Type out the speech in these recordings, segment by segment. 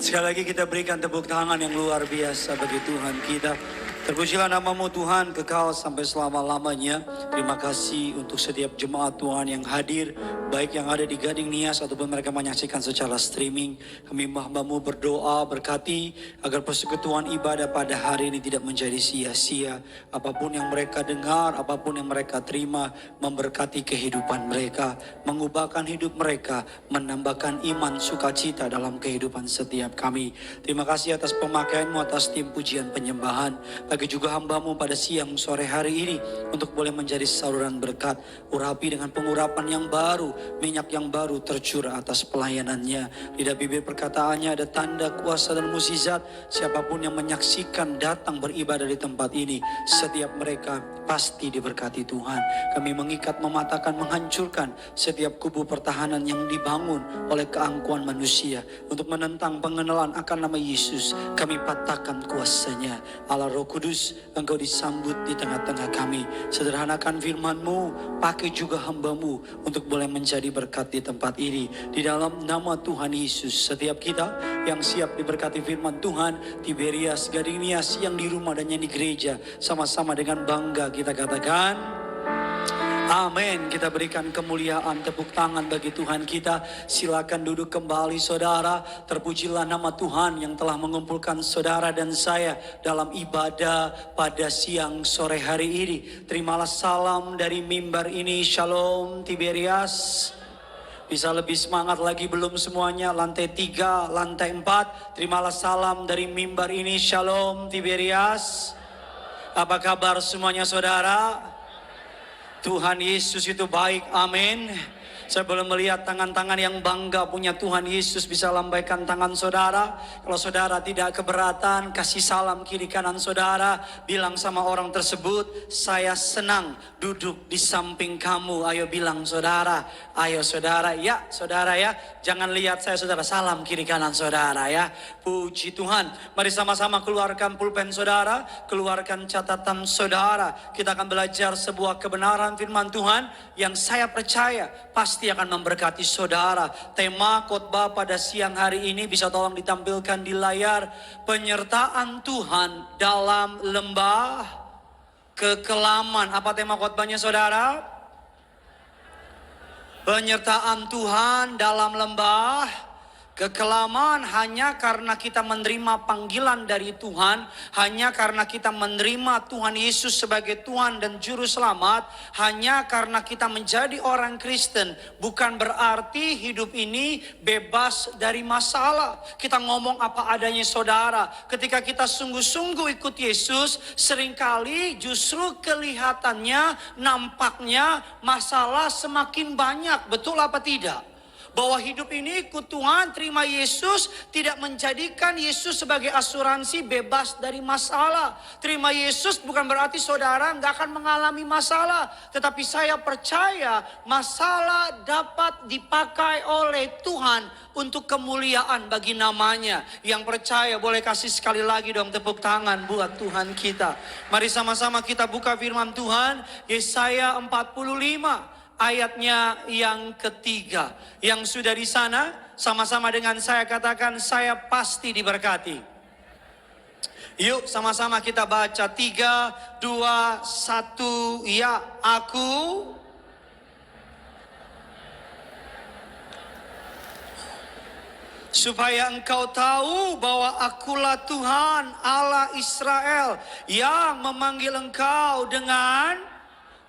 Sekali lagi kita berikan tepuk tangan yang luar biasa bagi Tuhan kita. Terpujilah namamu Tuhan, kekal sampai selama-lamanya. Terima kasih untuk setiap jemaat Tuhan yang hadir, baik yang ada di Gading Nias ataupun mereka menyaksikan secara streaming. Kami hamba-Mu berdoa, berkati agar persekutuan ibadah pada hari ini tidak menjadi sia-sia. Apapun yang mereka dengar, apapun yang mereka terima, memberkati kehidupan mereka, mengubahkan hidup mereka, menambahkan iman sukacita dalam kehidupan setiap kami. Terima kasih atas pemakaian-Mu, atas tim pujian penyembahan. Bagi juga hamba-Mu pada siang sore hari ini untuk boleh menjadi saluran berkat. Urapi dengan pengurapan yang baru, minyak yang baru tercurah atas pelayanannya. Lidah bibir perkataannya ada tanda kuasa dan mukjizat. Siapapun yang menyaksikan datang beribadah di tempat ini, setiap mereka pasti diberkati Tuhan. Kami mengikat, mematahkan, menghancurkan setiap kubu pertahanan yang dibangun oleh keangkuhan manusia untuk menentang pengenalan akan nama Yesus. Kami patahkan kuasanya. Allah Roh Kudus, Engkau disambut di tengah-tengah kami. Sederhanakan firman-Mu, pakai juga hamba-Mu untuk boleh menjadi berkat di tempat ini. Di dalam nama Tuhan Yesus, setiap kita yang siap diberkati firman Tuhan, Tiberias, Gading Nias yang di rumah dan yang di gereja, sama-sama dengan bangga kita katakan amin. Kita berikan kemuliaan, tepuk tangan bagi Tuhan kita. Silakan duduk kembali saudara. Terpujilah nama Tuhan yang telah mengumpulkan saudara dan saya dalam ibadah pada siang sore hari ini. Terimalah salam dari mimbar ini. Shalom Tiberias. Bisa lebih semangat lagi belum semuanya? Lantai 3, lantai 4. Terimalah salam dari mimbar ini. Shalom Tiberias. Apa kabar semuanya saudara? Tuhan Yesus itu baik, amin. Saya belum melihat tangan-tangan yang bangga punya Tuhan Yesus bisa lambaikan tangan saudara. Kalau saudara tidak keberatan, kasih salam kiri kanan saudara. Bilang sama orang tersebut, saya senang duduk di samping kamu. Ayo bilang saudara, ayo saudara ya. Jangan lihat saya saudara, salam kiri kanan saudara ya. Puji Tuhan. Mari sama-sama keluarkan pulpen saudara, keluarkan catatan saudara. Kita akan belajar sebuah kebenaran firman Tuhan yang saya percaya pasti akan memberkati saudara. Tema khotbah pada siang hari ini bisa tolong ditampilkan di layar. Penyertaan Tuhan dalam lembah kekelaman. Apa tema khotbahnya saudara? Penyertaan Tuhan dalam lembah kekelaman. Hanya karena kita menerima panggilan dari Tuhan, hanya karena kita menerima Tuhan Yesus sebagai Tuhan dan Juru Selamat, hanya karena kita menjadi orang Kristen, bukan berarti hidup ini bebas dari masalah. Kita ngomong apa adanya saudara. Ketika kita sungguh-sungguh ikut Yesus, seringkali justru kelihatannya, nampaknya masalah semakin banyak. Betul apa tidak? Bahwa hidup ini ikut Tuhan, terima Yesus, tidak menjadikan Yesus sebagai asuransi bebas dari masalah. Terima Yesus bukan berarti saudara nggak akan mengalami masalah. Tetapi saya percaya masalah dapat dipakai oleh Tuhan untuk kemuliaan bagi namanya. Yang percaya boleh kasih sekali lagi dong tepuk tangan buat Tuhan kita. Mari sama-sama kita buka firman Tuhan, Yesaya 45. Ayatnya yang ketiga. Yang sudah di sana sama-sama dengan saya katakan, saya pasti diberkati. Yuk sama-sama kita baca 3, 2, 1. Ya, aku supaya engkau tahu bahwa akulah Tuhan Allah Israel yang memanggil engkau dengan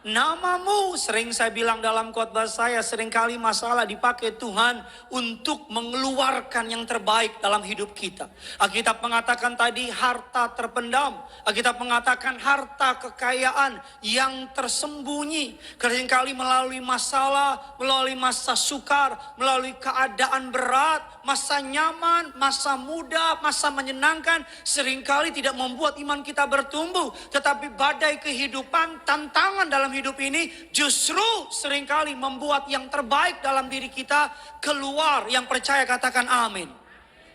namamu. Sering saya bilang dalam khotbah saya, seringkali masalah dipakai Tuhan untuk mengeluarkan yang terbaik dalam hidup kita. Alkitab mengatakan tadi harta terpendam. Alkitab mengatakan harta kekayaan yang tersembunyi. Seringkali melalui masalah, melalui masa sukar, melalui keadaan berat, masa nyaman, masa muda, masa menyenangkan, seringkali tidak membuat iman kita bertumbuh. Tetapi badai kehidupan, tantangan dalam hidup ini justru seringkali membuat yang terbaik dalam diri kita keluar. Yang percaya katakan amin.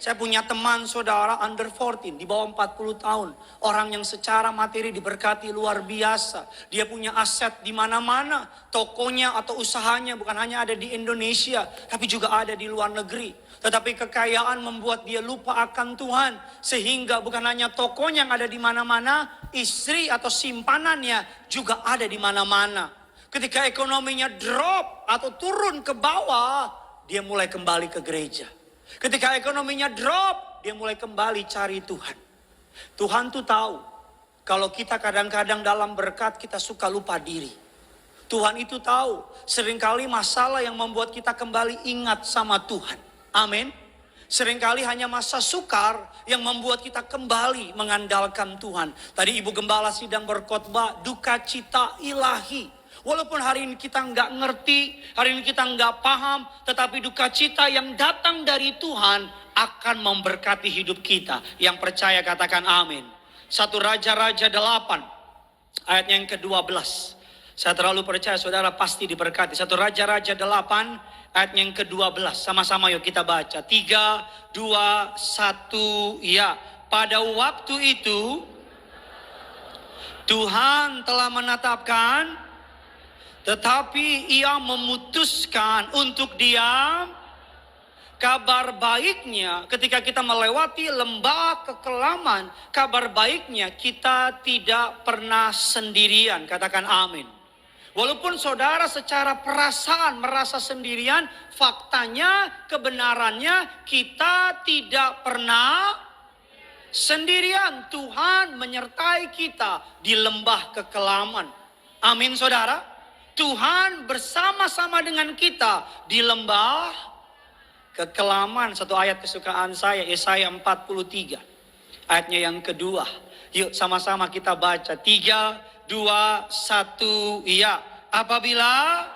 Saya punya teman saudara under 14, di bawah 40 tahun. Orang yang secara materi diberkati luar biasa. Dia punya aset di mana-mana. Tokonya atau usahanya bukan hanya ada di Indonesia, tapi juga ada di luar negeri. Tetapi kekayaan membuat dia lupa akan Tuhan. Sehingga bukan hanya tokonya yang ada di mana-mana, istri atau simpanannya juga ada di mana-mana. Ketika ekonominya drop atau turun ke bawah, dia mulai kembali ke gereja. Ketika ekonominya drop, dia mulai kembali cari Tuhan. Tuhan tuh tahu, kalau kita kadang-kadang dalam berkat kita suka lupa diri. Tuhan itu tahu, seringkali masalah yang membuat kita kembali ingat sama Tuhan. Amin. Seringkali hanya masa sukar yang membuat kita kembali mengandalkan Tuhan. Tadi Ibu Gembala sidang berkhotbah, duka cita ilahi. Walaupun hari ini kita nggak ngerti, hari ini kita nggak paham, tetapi duka cita yang datang dari Tuhan akan memberkati hidup kita. Yang percaya katakan amin. 1 Raja-Raja 8 ayat yang ke-12. Saya terlalu percaya saudara pasti diberkati. 1 Raja-Raja 8 ayat yang ke-12. Sama-sama yuk kita baca. 3, 2, 1, ya. Pada waktu itu Tuhan telah menetapkan, tetapi ia memutuskan untuk diam. Kabar baiknya ketika kita melewati lembah kekelaman, kabar baiknya kita tidak pernah sendirian. Katakan amin. Walaupun saudara secara perasaan merasa sendirian, faktanya, kebenarannya kita tidak pernah sendirian. Tuhan menyertai kita di lembah kekelaman. Amin saudara. Tuhan bersama-sama dengan kita di lembah kekelaman. Satu ayat kesukaan saya, Yesaya 43. Ayatnya yang kedua. Yuk sama-sama kita baca. 3, 2, 1, ya. Apabila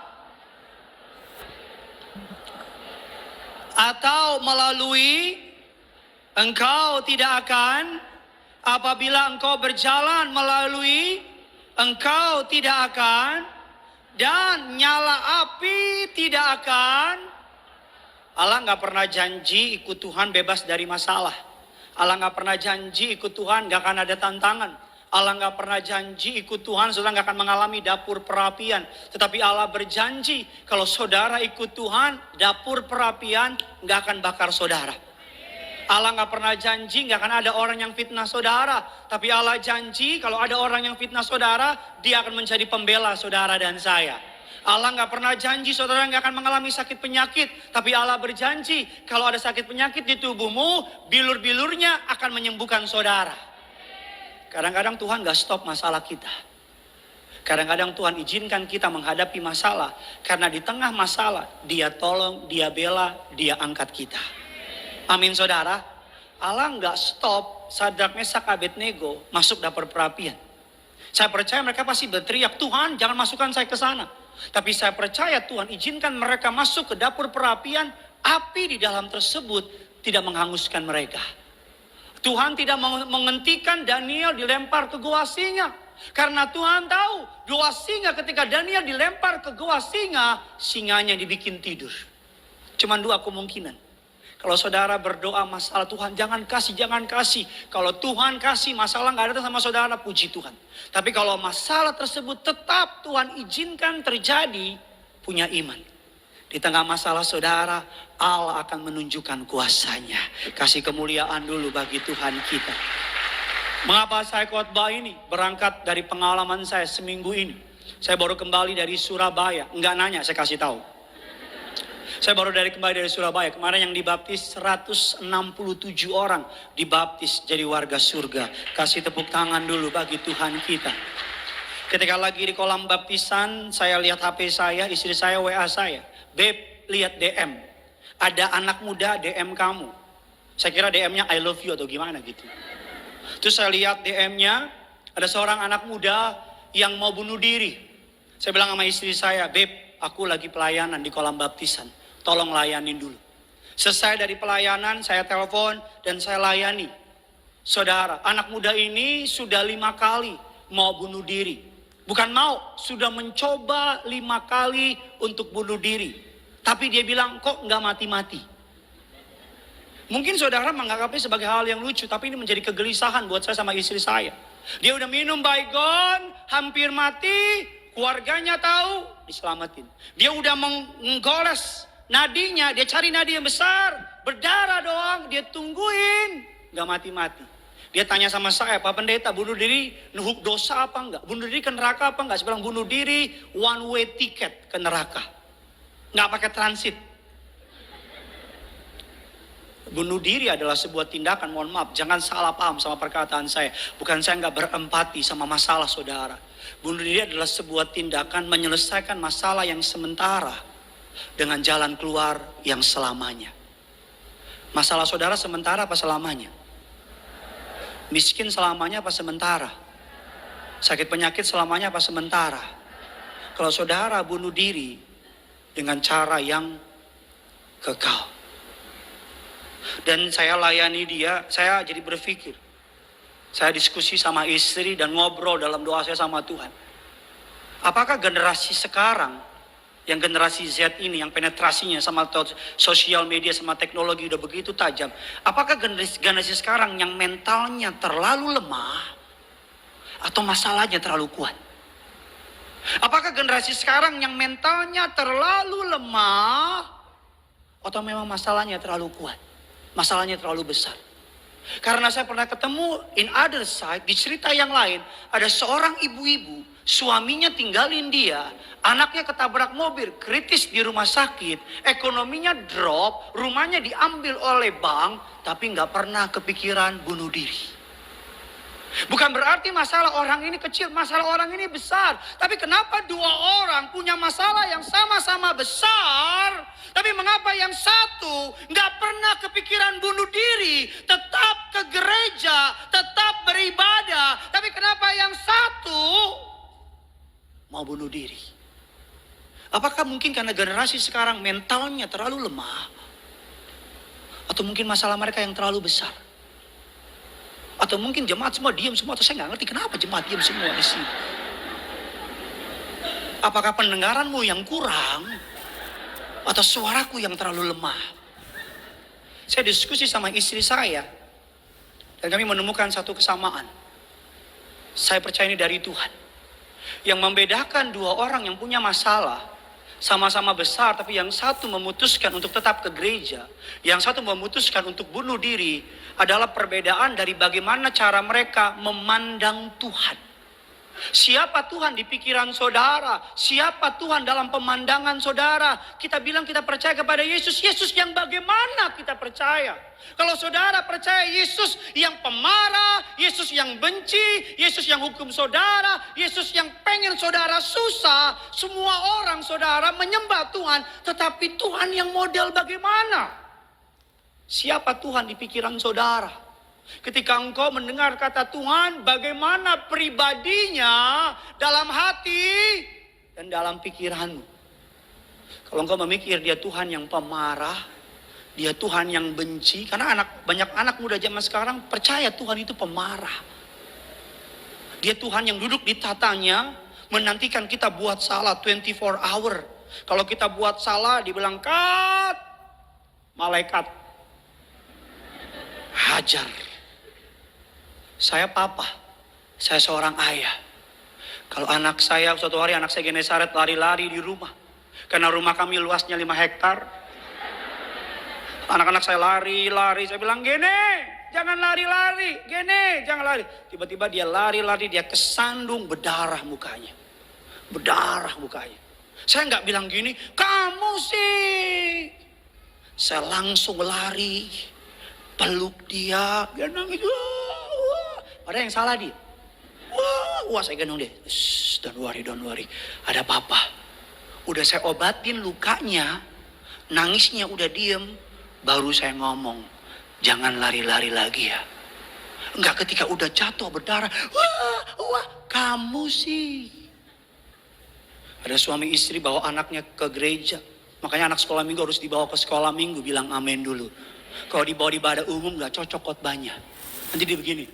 atau melalui, engkau tidak akan. Apabila engkau berjalan melalui, engkau tidak akan. Dan nyala api tidak akan. Allah gak pernah janji ikut Tuhan bebas dari masalah. Allah gak pernah janji ikut Tuhan gak akan ada tantangan. Allah gak pernah janji ikut Tuhan saudara gak akan mengalami dapur perapian. Tetapi Allah berjanji kalau saudara ikut Tuhan, dapur perapian gak akan bakar saudara. Allah gak pernah janji gak akan ada orang yang fitnah saudara. Tapi Allah janji kalau ada orang yang fitnah saudara, dia akan menjadi pembela saudara dan saya. Allah gak pernah janji saudara gak akan mengalami sakit penyakit. Tapi Allah berjanji kalau ada sakit penyakit di tubuhmu, bilur-bilurnya akan menyembuhkan saudara. Kadang-kadang Tuhan gak stop masalah kita. Kadang-kadang Tuhan izinkan kita menghadapi masalah. Karena di tengah masalah, dia tolong, dia bela, dia angkat kita. Amin saudara. Allah nggak stop Sadrak, Mesak, Abednego masuk dapur perapian. Saya percaya mereka pasti berteriak, Tuhan jangan masukkan saya ke sana. Tapi saya percaya Tuhan izinkan mereka masuk ke dapur perapian. Api di dalam tersebut tidak menghanguskan mereka. Tuhan tidak menghentikan Daniel dilempar ke gua singa. Karena Tuhan tahu gua singa, ketika Daniel dilempar ke gua singa, singanya dibikin tidur. Cuman dua kemungkinan. Kalau saudara berdoa masalah, Tuhan jangan kasih, jangan kasih. Kalau Tuhan kasih, masalah gak datang sama saudara, puji Tuhan. Tapi kalau masalah tersebut tetap Tuhan izinkan terjadi, punya iman. Di tengah masalah saudara, Allah akan menunjukkan kuasanya. Kasih kemuliaan dulu bagi Tuhan kita. Mengapa saya khotbah ini? Berangkat dari pengalaman saya seminggu ini. Saya baru kembali dari Surabaya. Enggak nanya, saya kasih tahu. Saya baru kembali dari Surabaya. Kemarin yang dibaptis 167 orang dibaptis jadi warga surga. Kasih tepuk tangan dulu bagi Tuhan kita. Ketika lagi di kolam baptisan, saya lihat HP saya, istri saya WA saya. Beb, lihat DM. Ada anak muda DM kamu. Saya kira DM-nya I love you atau gimana gitu. Terus saya lihat DM-nya, ada seorang anak muda yang mau bunuh diri. Saya bilang sama istri saya, Beb, aku lagi pelayanan di kolam baptisan. Tolong layanin dulu. Selesai dari pelayanan, saya telepon dan saya layani. Saudara, anak muda ini sudah 5 kali mau bunuh diri. Bukan mau, sudah mencoba 5 kali untuk bunuh diri. Tapi dia bilang, kok nggak mati-mati? Mungkin saudara menganggapnya sebagai hal yang lucu, tapi ini menjadi kegelisahan buat saya sama istri saya. Dia udah minum baygon, hampir mati, keluarganya tahu, diselamatin. Dia udah menggoles nadinya, dia cari nadi yang besar, berdarah doang, dia tungguin, gak mati-mati. Dia tanya sama saya, Pak Pendeta, bunuh diri nuhuk dosa apa enggak? Bunuh diri ke neraka apa enggak? Saya bilang bunuh diri one way ticket ke neraka. Nggak pakai transit. Bunuh diri adalah sebuah tindakan, mohon maaf, jangan salah paham sama perkataan saya. Bukan saya nggak berempati sama masalah saudara. Bunuh diri adalah sebuah tindakan menyelesaikan masalah yang sementara dengan jalan keluar yang selamanya. Masalah saudara sementara apa selamanya? Miskin selamanya apa sementara? Sakit penyakit selamanya apa sementara? Kalau saudara bunuh diri dengan cara yang kekal. Dan saya layani dia, saya jadi berpikir. Saya diskusi sama istri dan ngobrol dalam doa saya sama Tuhan. Apakah generasi sekarang, yang generasi Z ini, yang penetrasinya sama sosial media, sama teknologi udah begitu tajam. Apakah generasi sekarang yang mentalnya terlalu lemah, atau masalahnya terlalu kuat? Apakah generasi sekarang yang mentalnya terlalu lemah, atau memang masalahnya terlalu kuat? Masalahnya terlalu besar. Karena saya pernah ketemu in other side, di cerita yang lain, ada seorang ibu-ibu, suaminya tinggalin dia, anaknya ketabrak mobil, kritis di rumah sakit, ekonominya drop, rumahnya diambil oleh bank, tapi nggak pernah kepikiran bunuh diri. Bukan berarti masalah orang ini kecil, masalah orang ini besar. Tapi kenapa dua orang punya masalah yang sama-sama besar, tapi mengapa yang satu nggak pernah kepikiran bunuh diri, tetap ke gereja, tetap beribadah. Tapi kenapa yang satu mau bunuh diri? Apakah mungkin karena generasi sekarang mentalnya terlalu lemah? Atau mungkin masalah mereka yang terlalu besar? Atau mungkin jemaat semua diam semua, atau saya nggak ngerti kenapa jemaat diam semua di sini. Apakah pendengaranmu yang kurang, atau suaraku yang terlalu lemah? Saya diskusi sama istri saya, dan kami menemukan satu kesamaan. Saya percaya ini dari Tuhan. Yang membedakan dua orang yang punya masalah, sama-sama besar, tapi yang satu memutuskan untuk tetap ke gereja, yang satu memutuskan untuk bunuh diri, adalah perbedaan dari bagaimana cara mereka memandang Tuhan. Siapa Tuhan di pikiran saudara? Siapa Tuhan dalam pemandangan saudara? Kita bilang kita percaya kepada Yesus. Yesus yang bagaimana kita percaya? Kalau saudara percaya Yesus yang pemarah, Yesus yang benci, Yesus yang hukum saudara, Yesus yang pengen saudara susah, semua orang saudara menyembah Tuhan, tetapi Tuhan yang model bagaimana? Siapa Tuhan di pikiran saudara? Ketika engkau mendengar kata Tuhan, bagaimana pribadinya dalam hati dan dalam pikiranmu? Kalau engkau memikir dia Tuhan yang pemarah, dia Tuhan yang benci, karena banyak anak muda zaman sekarang percaya Tuhan itu pemarah. Dia Tuhan yang duduk di tatanya, menantikan kita buat salah 24 hour. Kalau kita buat salah, dibilang cut, malaikat hajar. Saya papa, saya seorang ayah. Kalau anak saya, suatu hari anak saya Genesaret lari-lari di rumah. Karena rumah kami luasnya 5 hektar. Anak-anak saya lari-lari, saya bilang, Gene, jangan lari-lari, Gene, jangan lari. Tiba-tiba dia lari-lari, dia kesandung, berdarah mukanya. Berdarah mukanya. Saya nggak bilang gini, kamu sih. Saya langsung lari, peluk dia nangis. Ada yang salah dia. Wah, saya gendong dia. Don't worry. Ada papa. Udah saya obatin lukanya, nangisnya udah diem. Baru saya ngomong, jangan lari-lari lagi ya. Enggak, ketika udah jatuh berdarah. Wah, kamu sih. Ada suami istri bawa anaknya ke gereja. Makanya anak sekolah minggu harus dibawa ke sekolah minggu. Bilang amin dulu. Kalau dibawa di ibadah umum gak cocok khotbahnya. Nanti dia begini.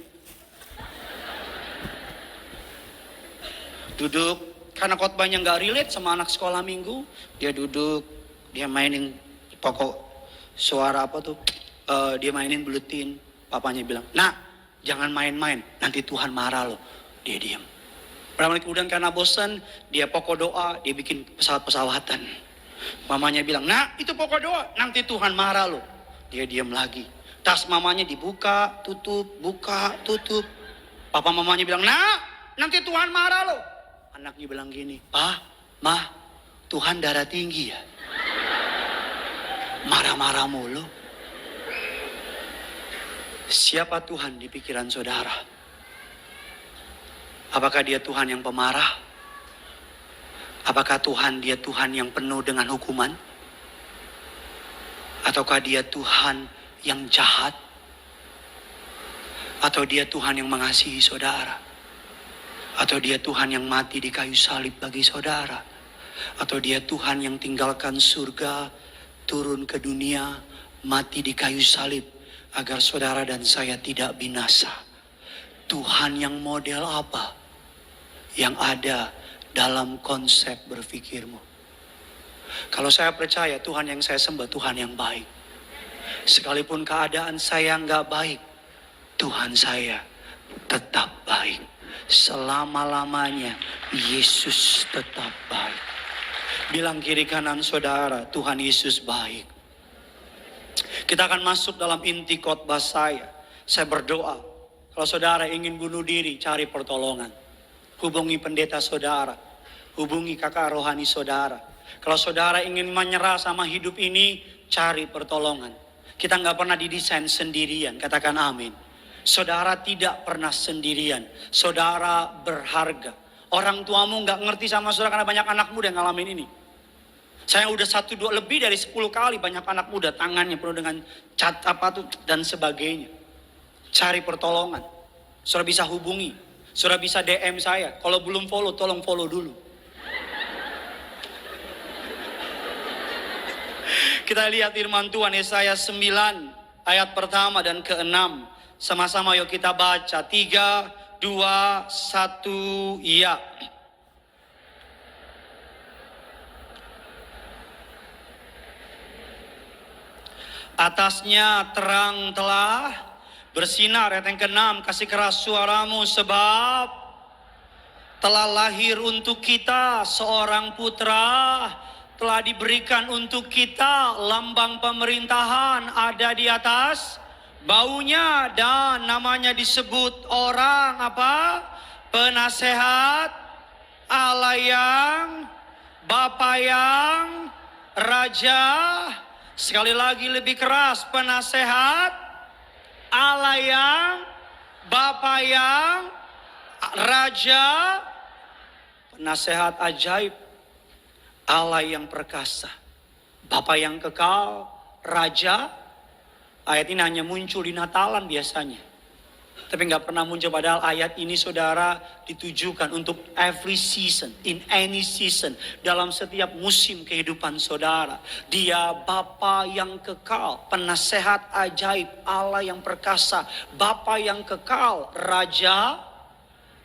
Duduk. Karena khotbahnya gak relate sama anak sekolah minggu. Dia duduk. Dia mainin pokok suara apa tuh. Dia mainin bulutin. Papanya bilang, "Nak, jangan main-main, nanti Tuhan marah loh." Dia diam. Berapa menit kemudian karena bosan, dia pokok doa, dia bikin pesawat-pesawatan. Mamanya bilang, "Nak, itu pokok doa, nanti Tuhan marah loh." Dia diam lagi. Tas mamanya dibuka, tutup, buka, tutup. Papa mamanya bilang, "Nak, nanti Tuhan marah loh." Anaknya bilang gini, "Pak, Mah, Tuhan darah tinggi ya? Marah-marah mulu." Siapa Tuhan di pikiran saudara? Apakah dia Tuhan yang pemarah? Apakah dia Tuhan yang penuh dengan hukuman? Ataukah dia Tuhan yang jahat? Atau dia Tuhan yang mengasihi saudara? Atau dia Tuhan yang mati di kayu salib bagi saudara? Atau dia Tuhan yang tinggalkan surga, turun ke dunia, mati di kayu salib agar saudara dan saya tidak binasa? Tuhan yang model apa yang ada dalam konsep berpikirmu? Kalau saya percaya Tuhan yang saya sembah Tuhan yang baik. Sekalipun keadaan saya nggak baik, Tuhan saya tetap baik. Selama-lamanya Yesus tetap baik. Bilang kiri kanan saudara, Tuhan Yesus baik. Kita akan masuk dalam inti khotbah saya. Saya berdoa, kalau saudara ingin bunuh diri, cari pertolongan. Hubungi pendeta saudara, hubungi kakak rohani saudara. Kalau saudara ingin menyerah sama hidup ini, cari pertolongan. Kita nggak pernah didesain sendirian, katakan amin. Saudara tidak pernah sendirian, saudara berharga. Orang tuamu nggak ngerti sama saudara karena banyak anak muda yang ngalamin ini. Saya udah 1-2 lebih dari 10 kali banyak anak muda tangannya penuh dengan cat dan sebagainya. Cari pertolongan. Saudara bisa hubungi, saudara bisa DM saya. Kalau belum follow, tolong follow dulu. Kita lihat firman Tuhan Yesaya 9 ayat pertama dan ke-6. Sama-sama yuk kita baca. 3, 2, 1, ya. Atasnya terang telah bersinar. Ayat yang ke-6, kasih keras suaramu sebab telah lahir untuk kita seorang putra, telah diberikan untuk kita lambang pemerintahan ada di atas baunya, dan namanya disebut orang apa? Penasehat, Allah yang, Bapa yang, Raja. Sekali lagi lebih keras, penasehat, Allah yang, Bapa yang, Raja, penasehat ajaib, Allah yang perkasa, Bapa yang kekal, Raja. Ayat ini hanya muncul di Natalan biasanya, tapi nggak pernah muncul. Padahal ayat ini saudara ditujukan untuk every season, in any season, dalam setiap musim kehidupan saudara. Dia Bapa yang kekal, penasehat ajaib, Allah yang perkasa, Bapa yang kekal, Raja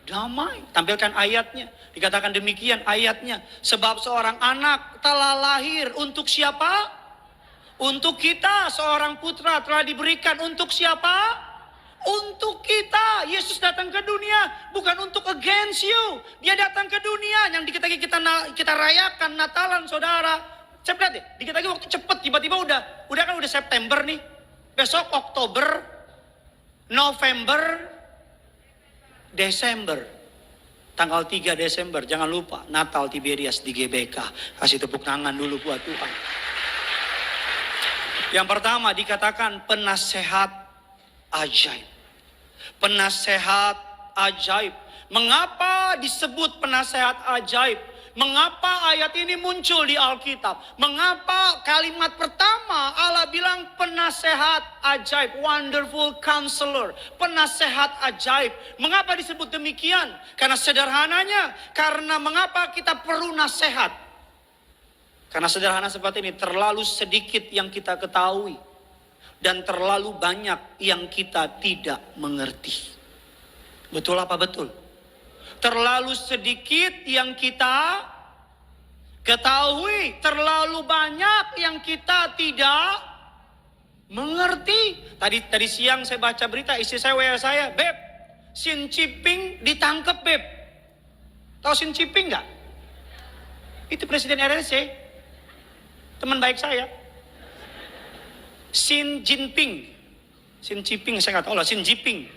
damai. Tampilkan ayatnya. Dikatakan demikian ayatnya, sebab seorang anak telah lahir untuk siapa? Untuk kita. Seorang putra telah diberikan untuk siapa? Untuk kita. Yesus datang ke dunia bukan untuk against you. Dia datang ke dunia yang kita rayakan Natalan saudara. Cepat deh, dikit lagi waktu cepet, tiba-tiba udah September nih. Besok Oktober, November, Desember. Tanggal 3 Desember, jangan lupa Natal Tiberias di GBK. Kasih tepuk tangan dulu buat Tuhan. Yang pertama dikatakan penasehat ajaib. Penasehat ajaib. Mengapa disebut penasehat ajaib? Mengapa ayat ini muncul di Alkitab? Mengapa kalimat pertama Allah bilang penasehat ajaib, wonderful counselor, penasehat ajaib. Mengapa disebut demikian? Karena sederhananya, karena mengapa kita perlu nasihat? Karena sederhana seperti ini, terlalu sedikit yang kita ketahui dan terlalu banyak yang kita tidak mengerti. Betul apa betul? Terlalu sedikit yang kita ketahui, terlalu banyak yang kita tidak Mengerti. Tadi siang saya baca berita, istri saya WA saya, "Beb, Xi Jinping ditangkap, Beb." Tahu Xi Jinping nggak? Itu presiden RRC, teman baik saya. Xi Jinping, saya nggak tahu lah, Xi Jinping.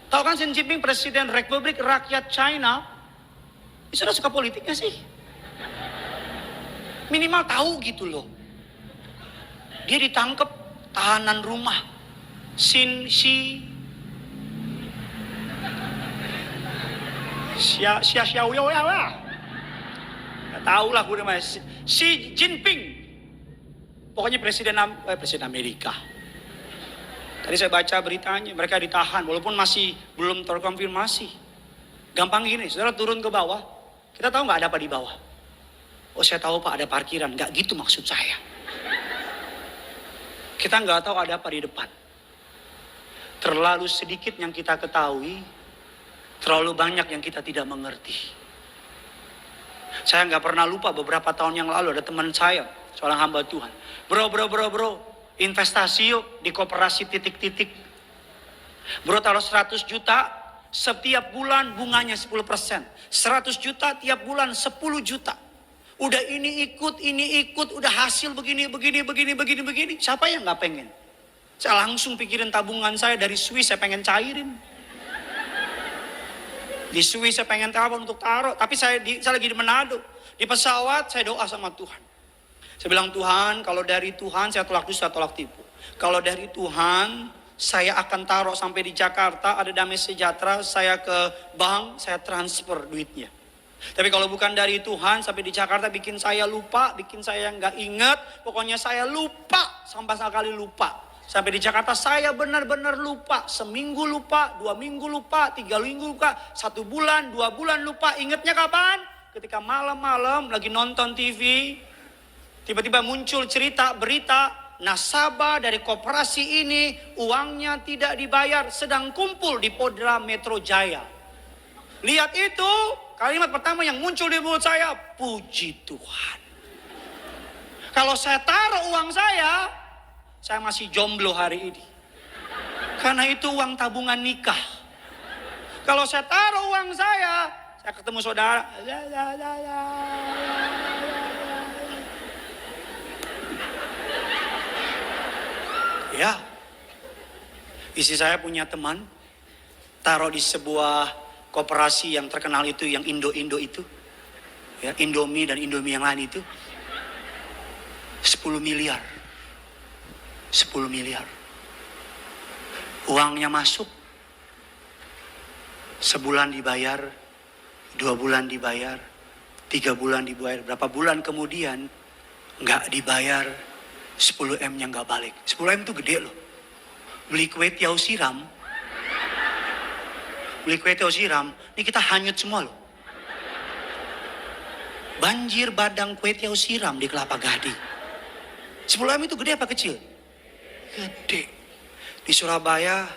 Tahu kan Xi Jinping, presiden Republik Rakyat China? Sudah suka politiknya sih. Minimal tahu gitu loh. Dia ditangkap tahanan rumah. Xia nggak tahu lah gue namanya. Xi Jinping. Pokoknya presiden Amerika. Tadi saya baca beritanya, mereka ditahan walaupun masih belum terkonfirmasi. Gampang gini, saudara turun ke bawah, kita tahu nggak ada apa di bawah? Oh, saya tahu Pak, ada parkiran. Nggak gitu maksud saya. Kita nggak tahu ada apa di depan. Terlalu sedikit yang kita ketahui, terlalu banyak yang kita tidak mengerti. Saya nggak pernah lupa beberapa tahun yang lalu ada teman saya, seorang hamba Tuhan. Bro, investasi yuk di koperasi titik-titik. Bro taruh 100 juta, setiap bulan bunganya 10%. 100 juta tiap bulan 10 juta. Udah ini ikut, udah hasil begini. Siapa yang nggak pengen? Saya langsung pikirin tabungan saya dari Swiss, saya pengen cairin. Di Swiss saya pengen taruh untuk taruh, tapi saya lagi di Manado. Di pesawat saya doa sama Tuhan. Saya bilang, Tuhan, kalau dari Tuhan saya tolak dusta, tolak tipu. Kalau dari Tuhan saya akan taruh sampai di Jakarta, ada damai sejahtera, saya ke bank, saya transfer duitnya. Tapi kalau bukan dari Tuhan, sampai di Jakarta bikin saya lupa, bikin saya nggak ingat, pokoknya saya lupa, sampai sekali lupa. Sampai di Jakarta saya benar-benar lupa, seminggu lupa, 2 minggu lupa, 3 minggu lupa, 1 bulan, 2 bulan lupa. Ingatnya kapan? Ketika malam-malam lagi nonton TV, tiba-tiba muncul berita, nasabah dari koperasi ini uangnya tidak dibayar, sedang kumpul di Polda Metro Jaya. Lihat itu, kalimat pertama yang muncul di mulut saya, puji Tuhan. Kalau saya taruh uang saya masih jomblo hari ini. Karena itu uang tabungan nikah. Kalau saya taruh uang saya ketemu saudara. Ya, istri saya punya teman, taruh di sebuah koperasi yang terkenal itu, yang Indo itu, ya, Indomie dan Indomie yang lain itu, 10 miliar. Uangnya masuk, sebulan dibayar, 2 bulan dibayar, 3 bulan dibayar, berapa bulan kemudian nggak dibayar. 10 M-nya nggak balik. 10 M itu gede loh. Beli kue tiaw siram, ini kita hanyut semua loh. Banjir badang kue tiaw siram di Kelapa Gading. 10 M itu gede apa kecil? Gede. Di Surabaya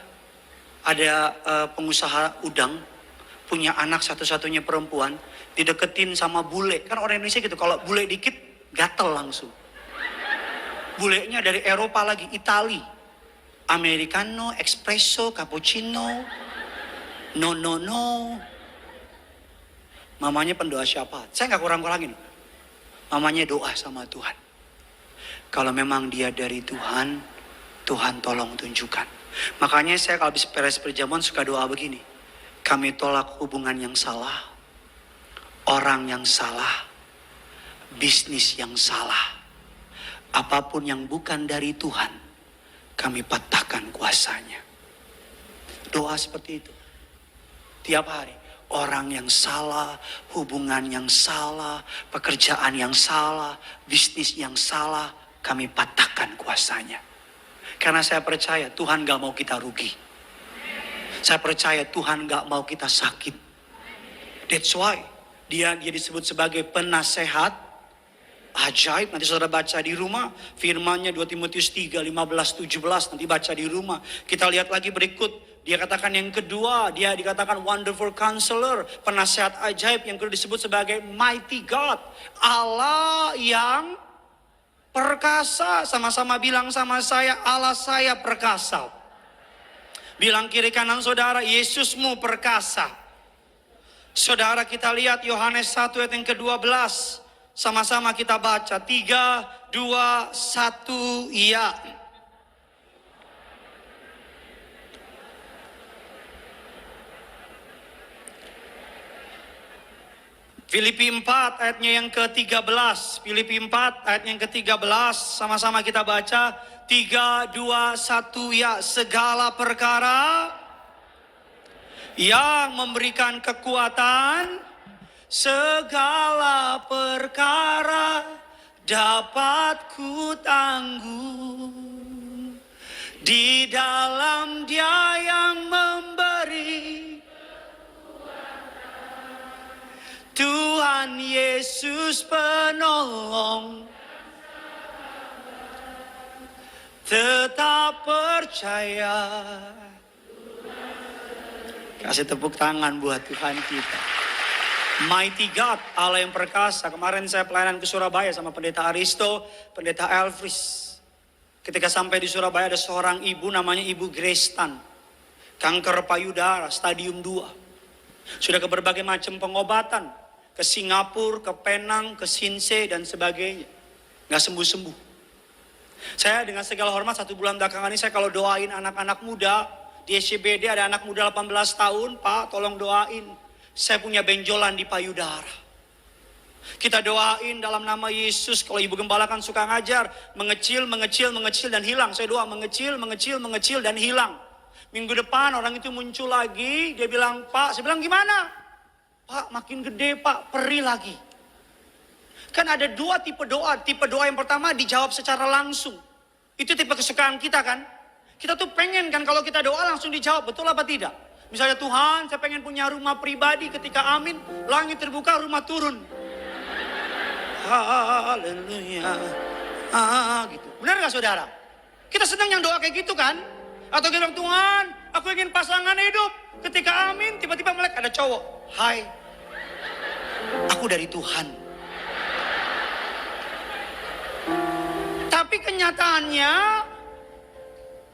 ada pengusaha udang, punya anak satu-satunya perempuan, dideketin sama bule. Kan orang Indonesia gitu, kalau bule dikit gatel langsung. Bulenya dari Eropa lagi, Itali. Americano, espresso, cappuccino. No. Mamanya pendoa syafaat. Saya nggak kurang-kurangin. Mamanya doa sama Tuhan. Kalau memang dia dari Tuhan, Tuhan tolong tunjukkan. Makanya saya kalau habis beres perjamuan suka doa begini. Kami tolak hubungan yang salah, orang yang salah, bisnis yang salah. Apapun yang bukan dari Tuhan, kami patahkan kuasanya. Doa seperti itu. Tiap hari. Orang yang salah, hubungan yang salah, pekerjaan yang salah, bisnis yang salah, kami patahkan kuasanya. Karena saya percaya Tuhan gak mau kita rugi. Saya percaya Tuhan gak mau kita sakit. That's why dia disebut sebagai penasehat ajaib. Nanti saudara baca di rumah firmannya 2 Timotius 3, 15, 17. Nanti baca di rumah. Kita lihat lagi berikut. Dia katakan yang kedua, dia dikatakan wonderful counselor, penasehat ajaib. Yang kedua disebut sebagai mighty God, Allah yang Perkasa, sama-sama bilang sama saya, Allah saya perkasa. Bilang kiri kanan saudara, Yesusmu perkasa. Saudara, kita lihat Yohanes 1 ayat yang ke-12. Sama-sama kita baca. 3, 2, 1, ya. Filipi 4 ayatnya yang ke-13. Filipi 4 ayat yang ke-13. Sama-sama kita baca. 3, 2, 1, ya. Segala perkara yang memberikan kekuatan, segala perkara dapat ku tanggung di dalam Dia yang memberi. Tuhan Yesus penolong, tetap percaya. Kasih tepuk tangan buat Tuhan kita. Mighty God, Allah yang perkasa. Kemarin saya pelayanan ke Surabaya sama Pendeta Aristo, Pendeta Elvis. Ketika sampai di Surabaya ada seorang ibu namanya Ibu Grace Tan. Kanker payudara stadium 2. Sudah ke berbagai macam pengobatan. Ke Singapura, ke Penang, ke Sinsei dan sebagainya. Nggak sembuh-sembuh. Saya dengan segala hormat 1 bulan belakangan ini saya kalau doain anak-anak muda. Di SCBD ada anak muda 18 tahun, Pak tolong doain. Saya punya benjolan di payudara. Kita doain dalam nama Yesus. Kalau Ibu Gembala kan suka ngajar. Mengecil, mengecil, mengecil dan hilang. Saya doa mengecil, mengecil, mengecil dan hilang. Minggu depan orang itu muncul lagi. Dia bilang, Pak, saya bilang gimana? Pak, makin gede Pak, perih lagi. Kan ada 2 tipe doa. Tipe doa yang pertama dijawab secara langsung. Itu tipe kesukaan kita kan. Kita tuh pengen kan kalau kita doa langsung dijawab. Betul apa tidak? Misalnya Tuhan, saya pengen punya rumah pribadi. Ketika amin, langit terbuka, rumah turun. Haleluya. Gitu. Benar gak saudara? Kita senang yang doa kayak gitu kan? Atau kita bilang, Tuhan, aku ingin pasangan hidup. Ketika amin, tiba-tiba melek ada cowok. Hai, aku dari Tuhan. Tapi kenyataannya,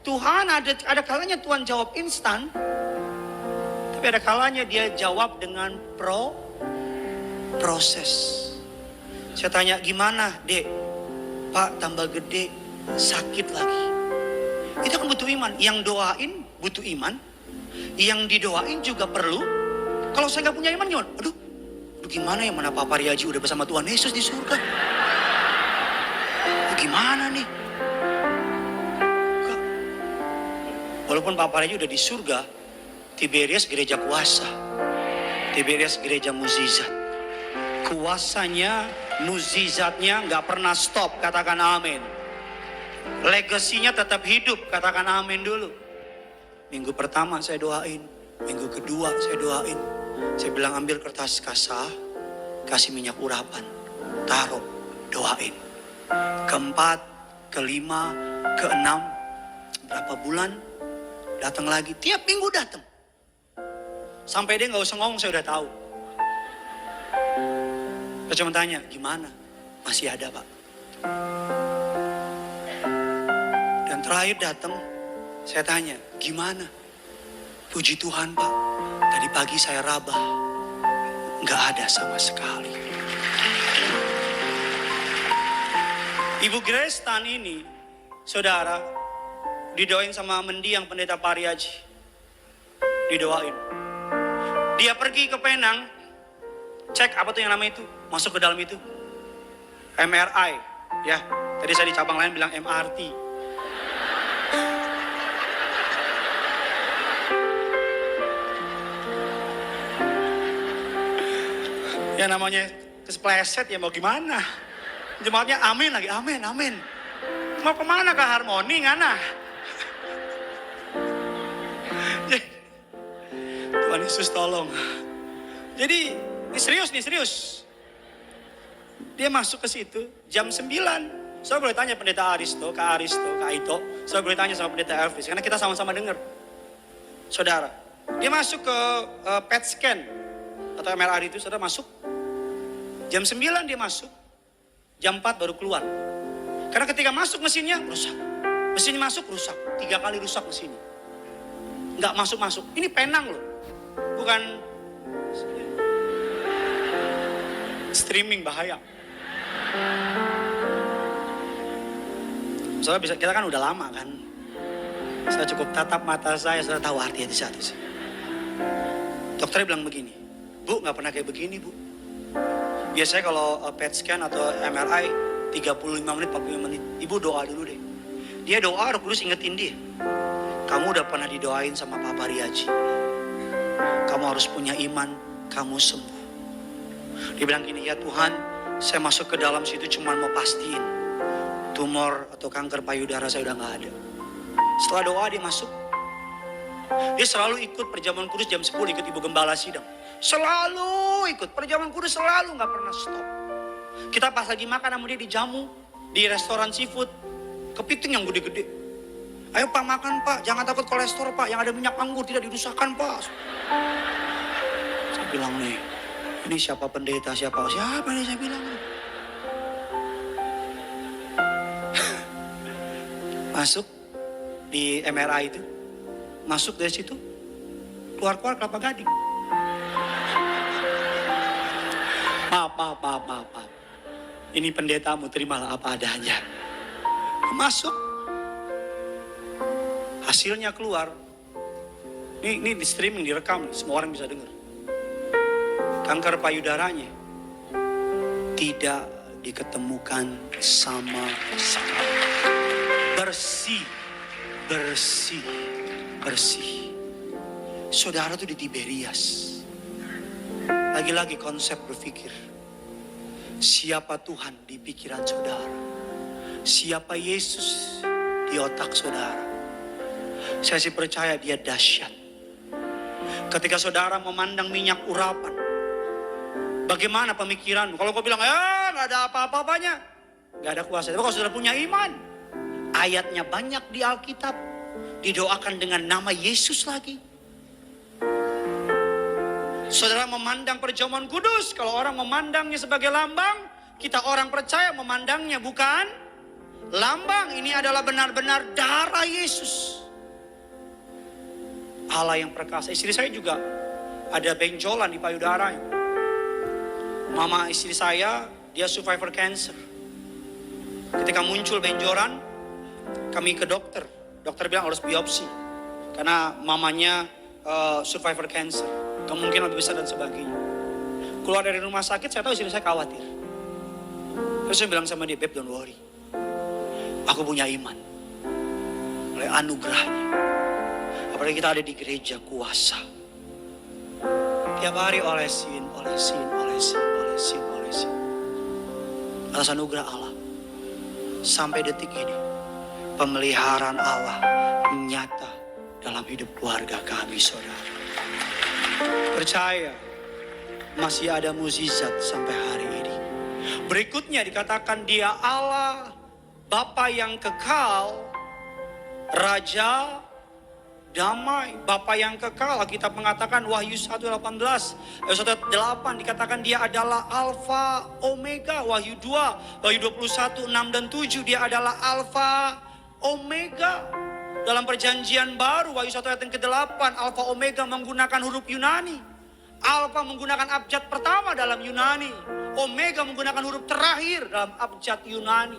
Tuhan ada kalanya Tuhan jawab instan. Tapi ada kalanya dia jawab dengan proses. Saya tanya, gimana dek? Pak tambah gede, sakit lagi. Itu kan butuh iman. Yang doain butuh iman. Yang didoain juga perlu. Kalau saya nggak punya iman gimana? Aduh gimana ya, mana Pak Pariaji udah bersama Tuhan Yesus di surga. Gimana nih? Walaupun Pak Pariaji udah di surga, Tiberias gereja kuasa. Tiberias gereja mukjizat. Kuasanya, mukjizatnya nggak pernah stop, katakan amin. Legasinya tetap hidup, katakan amin dulu. Minggu pertama saya doain, minggu kedua saya doain. Saya bilang ambil kertas kasah, kasih minyak urapan, taruh, doain. Keempat, kelima, keenam, berapa bulan, datang lagi, tiap minggu datang. Sampai dia nggak usah ngomong, saya udah tahu. Saya cuma tanya, gimana? Masih ada Pak. Dan terakhir datang, saya tanya, gimana? Puji Tuhan Pak, tadi pagi saya rabah, nggak ada sama sekali. Ibu Grace Tan ini, saudara, didoain sama mendiang Pendeta Pariaji. Didoain. Dia pergi ke Penang, cek apa tuh yang namanya itu, masuk ke dalam itu. MRI, ya. Tadi saya di cabang lain bilang MRT. Ya namanya kespleset ya mau gimana. Jemaatnya amin lagi, amin, amin. Mau kemana ke harmoni ngana? Tuhan Yesus tolong. Jadi ini serius nih, serius. Dia masuk ke situ jam 9. Saya boleh tanya Pendeta Aristo, Kak Aito. Saya boleh tanya sama Pendeta Elvis, karena kita sama-sama dengar. Saudara, dia masuk ke PET scan atau MRI itu, saudara masuk. Jam 9 dia masuk, jam 4 baru keluar. Karena ketika masuk mesinnya rusak. Mesin masuk rusak. 3 kali rusak mesinnya. Nggak masuk-masuk. Ini Penang loh. Bukan streaming, bahaya. Soalnya kita kan udah lama kan. Saya cukup tatap mata saya tahu arti satu sih. Dokternya bilang begini, Bu nggak pernah kayak begini Bu. Biasanya kalau PET scan atau MRI 35 menit, 45 menit. Ibu doa dulu deh. Dia doa, Roh Kudus ingetin dia. Kamu udah pernah didoain sama Pak Pariaji. Kamu harus punya iman, kamu sembuh. Dia bilang gini, ya Tuhan, saya masuk ke dalam situ cuma mau pastiin tumor atau kanker payudara saya udah gak ada. Setelah doa dia masuk. Dia selalu ikut perjamuan kudus jam 10 ikut Ibu Gembala sidang. Selalu ikut perjamuan kudus, selalu gak pernah stop. Kita pas lagi makan sama dia di jamu, di restoran seafood, kepiting yang gede-gede. Ayo Pak makan Pak, jangan takut kolesterol Pak, yang ada minyak anggur tidak dirusakkan Pak. Saya bilang nih, ini siapa pendeta, siapa nih saya bilang. Masuk di MRI itu, masuk dari situ, keluar Kelapa Gading. Maaf. Ini pendetamu, terimalah apa adanya. Masuk, hasilnya keluar. Ini di streaming, direkam, semua orang bisa dengar. Kanker payudaranya tidak diketemukan sama sekali. Bersih. Saudara tuh di Tiberias. Lagi-lagi konsep berpikir. Siapa Tuhan di pikiran saudara? Siapa Yesus di otak saudara? Saya sih percaya dia dahsyat. Ketika saudara memandang minyak urapan, bagaimana pemikiranmu? Kalau kau bilang, ya gak ada apa-apanya, gak ada kuasa. Tapi kalau saudara punya iman, ayatnya banyak di Alkitab, didoakan dengan nama Yesus lagi. Saudara memandang perjamuan kudus, kalau orang memandangnya sebagai lambang, kita orang percaya memandangnya bukan lambang. Ini adalah benar-benar darah Yesus. Allah yang perkasa. Istri saya juga ada benjolan di payudaranya. Mama istri saya, dia survivor cancer. Ketika muncul benjolan, kami ke dokter. Dokter bilang harus biopsi. Karena mamanya survivor cancer. Kemungkinan lebih besar dan sebagainya. Keluar dari rumah sakit, saya tahu istri saya khawatir. Terus saya bilang sama dia, Beb, don't worry. Aku punya iman. Oleh anugerahnya. Apalagi kita ada di gereja kuasa. Tiap hari olesin. Atas anugerah Allah. Sampai detik ini, pemeliharaan Allah nyata dalam hidup keluarga kami, saudara. Percaya, masih ada mukjizat sampai hari ini. Berikutnya dikatakan dia Allah, Bapa yang kekal, Raja damai, Bapa yang kekal. Kita mengatakan Wahyu 1:18, 1:8 dikatakan dia adalah Alfa Omega. Wahyu 2, Wahyu 21, 6 dan 7 dia adalah Alfa Omega. Dalam perjanjian baru Wahyu 1 ayat yang ke-8, Alfa Omega menggunakan huruf Yunani. Alfa menggunakan abjad pertama dalam Yunani. Omega menggunakan huruf terakhir dalam abjad Yunani.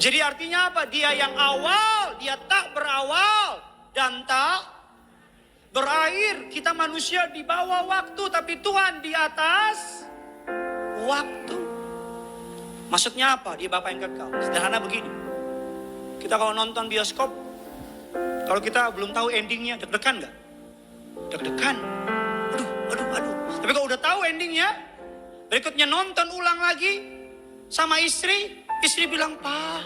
Jadi artinya apa? Dia yang awal, dia tak berawal dan tak berakhir. Kita manusia di bawah waktu, tapi Tuhan di atas waktu. Maksudnya apa? Dia Bapa yang kekal. Sederhana begini. Kita kalau nonton bioskop, kalau kita belum tahu endingnya, deg-degan gak? Deg-degan. Aduh. Tapi kalau udah tahu endingnya, berikutnya nonton ulang lagi sama istri bilang, Pak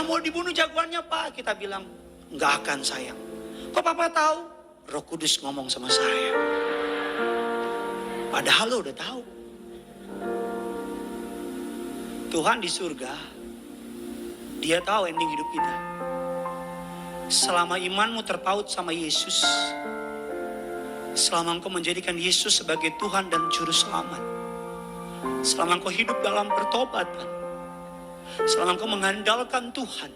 mau dibunuh jagoannya Pak. Kita bilang, nggak akan sayang. Kok Papa tahu? Roh Kudus ngomong sama saya. Padahal lo udah tahu. Tuhan di surga, dia tahu ending hidup kita. Selama imanmu terpaut sama Yesus, selama engkau menjadikan Yesus sebagai Tuhan dan Juru Selamat, selama engkau hidup dalam pertobatan, Selama engkau mengandalkan Tuhan,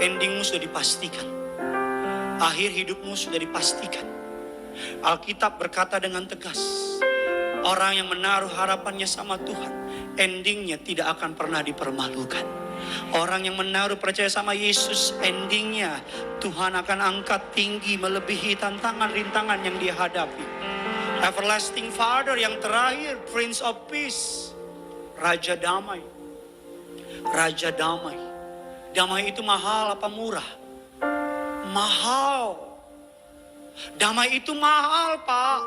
endingmu sudah dipastikan. Akhir hidupmu sudah dipastikan. Alkitab berkata dengan tegas, orang yang menaruh harapannya sama Tuhan, endingnya tidak akan pernah dipermalukan. Orang yang menaruh percaya sama Yesus, endingnya Tuhan akan angkat tinggi melebihi tantangan rintangan yang dia hadapi. Everlasting Father yang terakhir, Prince of Peace, Raja Damai. Raja Damai. Damai itu mahal apa murah? Mahal. Damai itu mahal, Pak.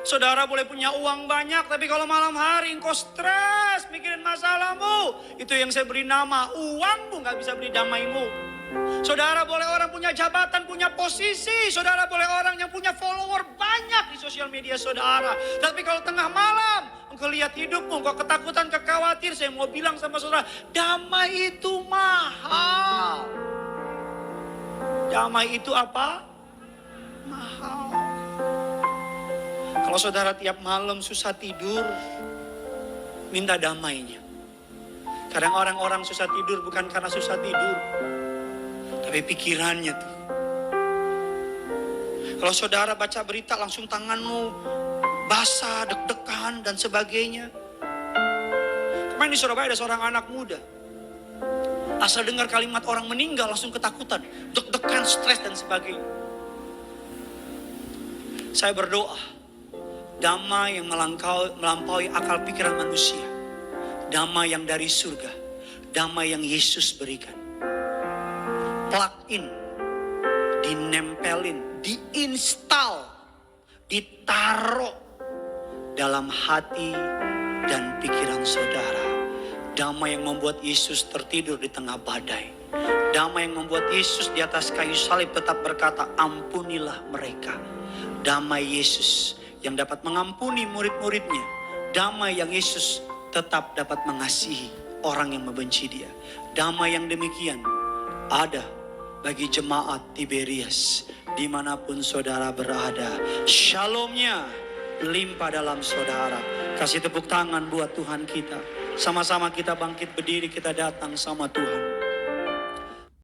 Saudara boleh punya uang banyak, tapi kalau malam hari engkau stres mikirin masalahmu, itu yang saya beri nama uangmu gak bisa beli damaimu. Saudara boleh orang punya jabatan, punya posisi. Saudara boleh orang yang punya follower banyak di sosial media saudara. Tapi kalau tengah malam engkau lihat hidupmu, engkau ketakutan, kekhawatir, saya mau bilang sama saudara, damai itu mahal. Damai itu apa? Mahal. Kalau saudara tiap malam susah tidur, minta damainya. Kadang orang-orang susah tidur bukan karena susah tidur, tapi pikirannya tuh. Kalau saudara baca berita langsung tanganmu basah, deg-degan dan sebagainya. Kemarin di Surabaya ada seorang anak muda, asal dengar kalimat orang meninggal langsung ketakutan, deg-degan, stres dan sebagainya. Saya berdoa, damai yang melampaui akal pikiran manusia, damai yang dari surga, damai yang Yesus berikan, plug in, dinempelin, diinstal, ditaruh dalam hati dan pikiran saudara. Damai yang membuat Yesus tertidur di tengah badai. Damai yang membuat Yesus di atas kayu salib tetap berkata, ampunilah mereka. Damai Yesus yang dapat mengampuni murid-muridnya. Damai yang Yesus tetap dapat mengasihi orang yang membenci dia. Damai yang demikian ada bagi jemaat Tiberias dimanapun saudara berada. Shalomnya limpah dalam saudara. Kasih tepuk tangan buat Tuhan kita. Sama-sama kita bangkit berdiri, kita datang sama Tuhan.